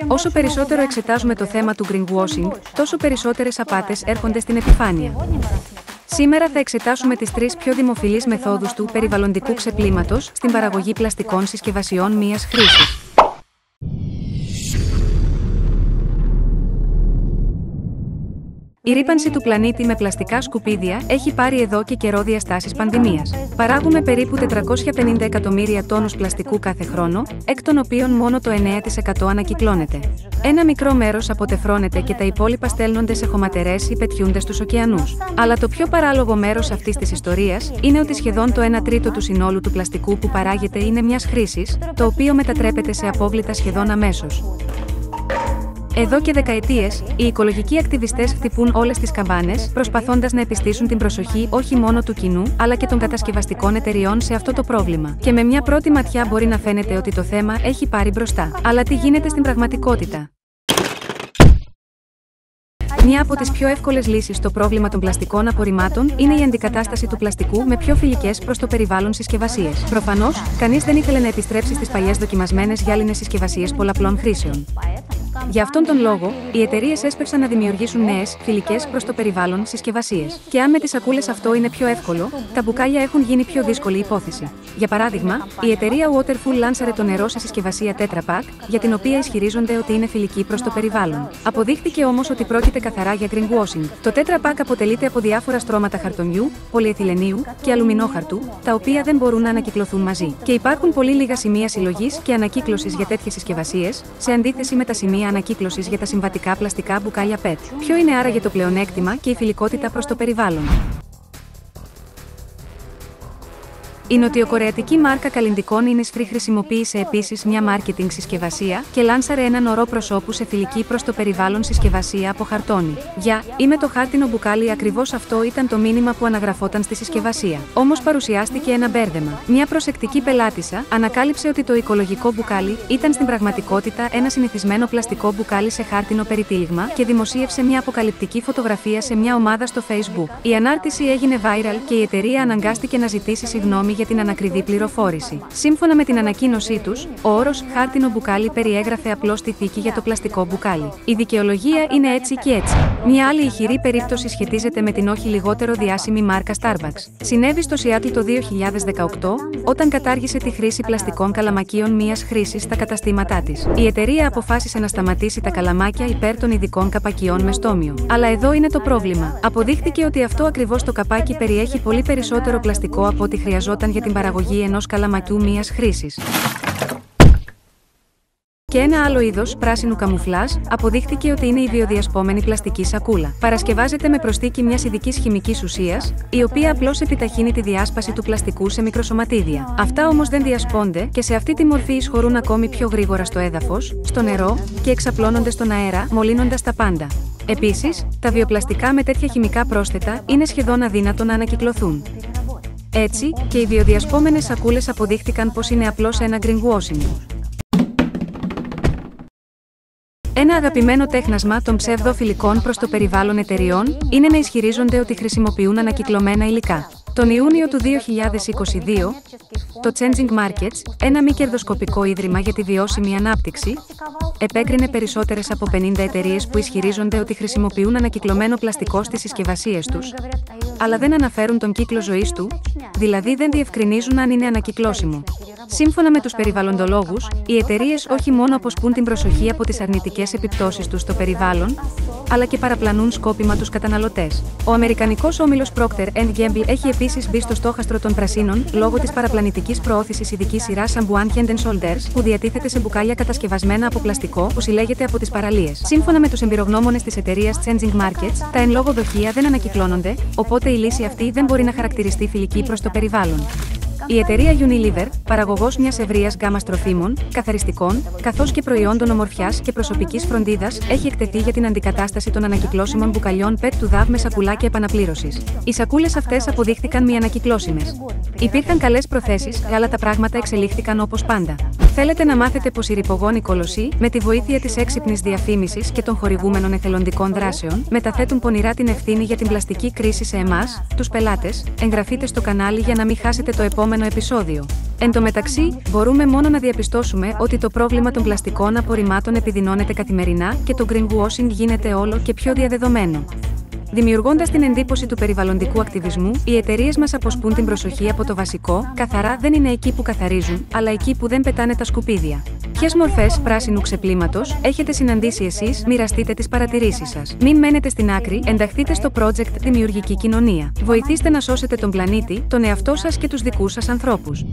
Όσο περισσότερο εξετάζουμε το θέμα του greenwashing, τόσο περισσότερες απάτες έρχονται στην επιφάνεια. Σήμερα θα εξετάσουμε τις 3 πιο δημοφιλείς μεθόδους του περιβαλλοντικού ξεπλήματος στην παραγωγή πλαστικών συσκευασιών μίας χρήσης. Η ρύπανση του πλανήτη με πλαστικά σκουπίδια έχει πάρει εδώ και καιρό διαστάσεις πανδημίας. Παράγουμε περίπου 450 εκατομμύρια τόνους πλαστικού κάθε χρόνο, εκ των οποίων μόνο το 9% ανακυκλώνεται. Ένα μικρό μέρος αποτεφρώνεται και τα υπόλοιπα στέλνονται σε χωματερές ή πετιούνται στους ωκεανούς. Αλλά το πιο παράλογο μέρος αυτής της ιστορίας είναι ότι σχεδόν το 1 τρίτο του συνόλου του πλαστικού που παράγεται είναι μιας χρήσης, το οποίο μετατρέπεται σε απόβλητα σχεδόν αμέσως. Εδώ και δεκαετίες, οι οικολογικοί ακτιβιστές χτυπούν όλες τις καμπάνες, προσπαθώντας να επιστήσουν την προσοχή όχι μόνο του κοινού, αλλά και των κατασκευαστικών εταιριών σε αυτό το πρόβλημα. Και με μια πρώτη ματιά μπορεί να φαίνεται ότι το θέμα έχει πάρει μπροστά. Αλλά τι γίνεται στην πραγματικότητα? Μια από τις πιο εύκολες λύσεις στο πρόβλημα των πλαστικών απορριμμάτων είναι η αντικατάσταση του πλαστικού με πιο φιλικές προς το περιβάλλον συσκευασίες. Προφανώς, κανείς δεν ήθελε να επιστρέψει στις παλιές δοκιμασμένες γυάλινες συσκευασίες πολλαπλών χρήσεων. Για αυτόν τον λόγο, οι εταιρείες έσπευσαν να δημιουργήσουν νέες, φιλικές προς το περιβάλλον συσκευασίες. Και αν με τις σακούλες αυτό είναι πιο εύκολο, τα μπουκάλια έχουν γίνει πιο δύσκολη υπόθεση. Για παράδειγμα, η εταιρεία Waterful λάνσαρε το νερό σε συσκευασία Tetra Pak, για την οποία ισχυρίζονται ότι είναι φιλική προς το περιβάλλον. Αποδείχθηκε όμως ότι πρόκειται καθαρά για greenwashing. Το Tetra Pak αποτελείται από διάφορα στρώματα χαρτονιού, πολυεθυλενίου και αλουμινόχαρτου, τα οποία δεν μπορούν να ανακυκλωθούν μαζί. Και υπάρχουν πολύ λίγα σημεία συλλογής και ανακύκλωσης για τέτοιες συσκευασίες, σε αντίθεση με τα σημεία ανακύκλωσης για τα συμβατικά πλαστικά μπουκάλια PET. Ποιο είναι άραγε το πλεονέκτημα και η φιλικότητα προς το περιβάλλον? Η νοτιοκορεατική μάρκα καλλυντικών Innisfree χρησιμοποίησε επίσης μια marketing συσκευασία και λάνσαρε έναν ορό προσώπου σε φιλική προς το περιβάλλον συσκευασία από χαρτόνι. «Γεια, είμαι το χάρτινο μπουκάλι», ακριβώς αυτό ήταν το μήνυμα που αναγραφόταν στη συσκευασία. Όμως παρουσιάστηκε ένα μπέρδεμα. Μια προσεκτική πελάτησα ανακάλυψε ότι το οικολογικό μπουκάλι ήταν στην πραγματικότητα ένα συνηθισμένο πλαστικό μπουκάλι σε χάρτινο περιτύλιγμα και δημοσίευσε μια αποκαλυπτική φωτογραφία σε μια ομάδα στο Facebook. Η ανάρτηση έγινε viral και η εταιρεία αναγκάστηκε να ζητήσει συγγνώμη για την ανακριβή πληροφόρηση. Σύμφωνα με την ανακοίνωσή τους, ο όρος χάρτινο μπουκάλι περιέγραφε απλώς τη θήκη για το πλαστικό μπουκάλι. Η δικαιολογία είναι έτσι και έτσι. Μια άλλη ηχηρή περίπτωση σχετίζεται με την όχι λιγότερο διάσημη μάρκα Starbucks. Συνέβη στο Σιάτλ το 2018, όταν κατάργησε τη χρήση πλαστικών καλαμακίων μίας χρήσης στα καταστήματά της. Η εταιρεία αποφάσισε να σταματήσει τα καλαμάκια υπέρ των ειδικών καπακιών με στόμιο. Αλλά εδώ είναι το πρόβλημα. Αποδείχθηκε ότι αυτό ακριβώς το καπάκι περιέχει πολύ περισσότερο πλαστικό από ό,τι χρειαζόταν για την παραγωγή ενός καλαμακιού μίας χρήσης. Και ένα άλλο είδος πράσινου καμουφλάζ αποδείχθηκε ότι είναι η βιοδιασπόμενη πλαστική σακούλα. Παρασκευάζεται με προσθήκη μιας ειδικής χημικής ουσίας, η οποία απλώς επιταχύνει τη διάσπαση του πλαστικού σε μικροσωματίδια. Αυτά όμως δεν διασπώνται και σε αυτή τη μορφή εισχωρούν ακόμη πιο γρήγορα στο έδαφος, στο νερό και εξαπλώνονται στον αέρα, μολύνοντας τα πάντα. Επίσης, τα βιοπλαστικά με τέτοια χημικά πρόσθετα είναι σχεδόν αδύνατο να ανακυκλωθούν. Έτσι, και οι βιοδιασπόμενες σακούλες αποδείχτηκαν πως είναι απλώς ένα greenwashing. Ένα αγαπημένο τέχνασμα των ψευδοφιλικών προς το περιβάλλον εταιριών είναι να ισχυρίζονται ότι χρησιμοποιούν ανακυκλωμένα υλικά. Τον Ιούνιο του 2022, το Changing Markets, ένα μη κερδοσκοπικό ίδρυμα για τη βιώσιμη ανάπτυξη, επέκρινε περισσότερες από 50 εταιρείες που ισχυρίζονται ότι χρησιμοποιούν ανακυκλωμένο πλαστικό στις συσκευασίες τους, αλλά δεν αναφέρουν τον κύκλο ζωής του, δηλαδή δεν διευκρινίζουν αν είναι ανακυκλώσιμο. Σύμφωνα με τους περιβαλλοντολόγους, οι εταιρείες όχι μόνο αποσπούν την προσοχή από τις αρνητικές επιπτώσεις τους στο περιβάλλον, αλλά και παραπλανούν σκόπιμα τους καταναλωτές. Ο αμερικανικός όμιλος Procter & Gamble έχει επίσης μπει στο στόχαστρο των πρασίνων λόγω της παραπλανητικής προώθησης ειδικής σειράς Shampoo Head & Shoulders που διατίθεται σε μπουκάλια κατασκευασμένα από πλαστικό που συλλέγεται από τις παραλίες. Σύμφωνα με τους εμπειρογνώμονες της εταιρείας Changing Markets, τα εν λόγω δοχεία δεν ανακυκλώνονται, οπότε η λύση αυτή δεν μπορεί να χαρακτηριστεί φιλική προς το περιβάλλον. Η εταιρεία Unilever, παραγωγός μιας ευρείας γκάμας τροφίμων, καθαριστικών, καθώς και προϊόντων ομορφιάς και προσωπικής φροντίδας, έχει εκτεθεί για την αντικατάσταση των ανακυκλώσιμων μπουκαλιών PET του DAV με σακουλάκια επαναπλήρωσης. Οι σακούλες αυτές αποδείχθηκαν μη ανακυκλώσιμες. Υπήρχαν καλές προθέσεις, αλλά τα πράγματα εξελίχθηκαν όπως πάντα. Θέλετε να μάθετε πως οι ρυπογόνοι κολοσσοί, με τη βοήθεια της έξυπνης διαφήμισης και των χορηγούμενων εθελοντικών δράσεων, μεταθέτουν πονηρά την ευθύνη για την πλαστική κρίση σε εμάς, τους πελάτες? Εγγραφείτε στο κανάλι για να μην χάσετε το επόμενο επεισόδιο. Εν τω μεταξύ, μπορούμε μόνο να διαπιστώσουμε ότι το πρόβλημα των πλαστικών απορριμμάτων επιδεινώνεται καθημερινά και το greenwashing γίνεται όλο και πιο διαδεδομένο. Δημιουργώντας την εντύπωση του περιβαλλοντικού ακτιβισμού, οι εταιρείες μας αποσπούν την προσοχή από το βασικό: καθαρά δεν είναι εκεί που καθαρίζουν, αλλά εκεί που δεν πετάνε τα σκουπίδια. Ποιες μορφές πράσινου ξεπλήματος έχετε συναντήσει εσείς? Μοιραστείτε τις παρατηρήσεις σας. Μην μένετε στην άκρη, ενταχθείτε στο project Δημιουργική Κοινωνία. Βοηθήστε να σώσετε τον πλανήτη, τον εαυτό σας και τους δικούς σας ανθρώπους.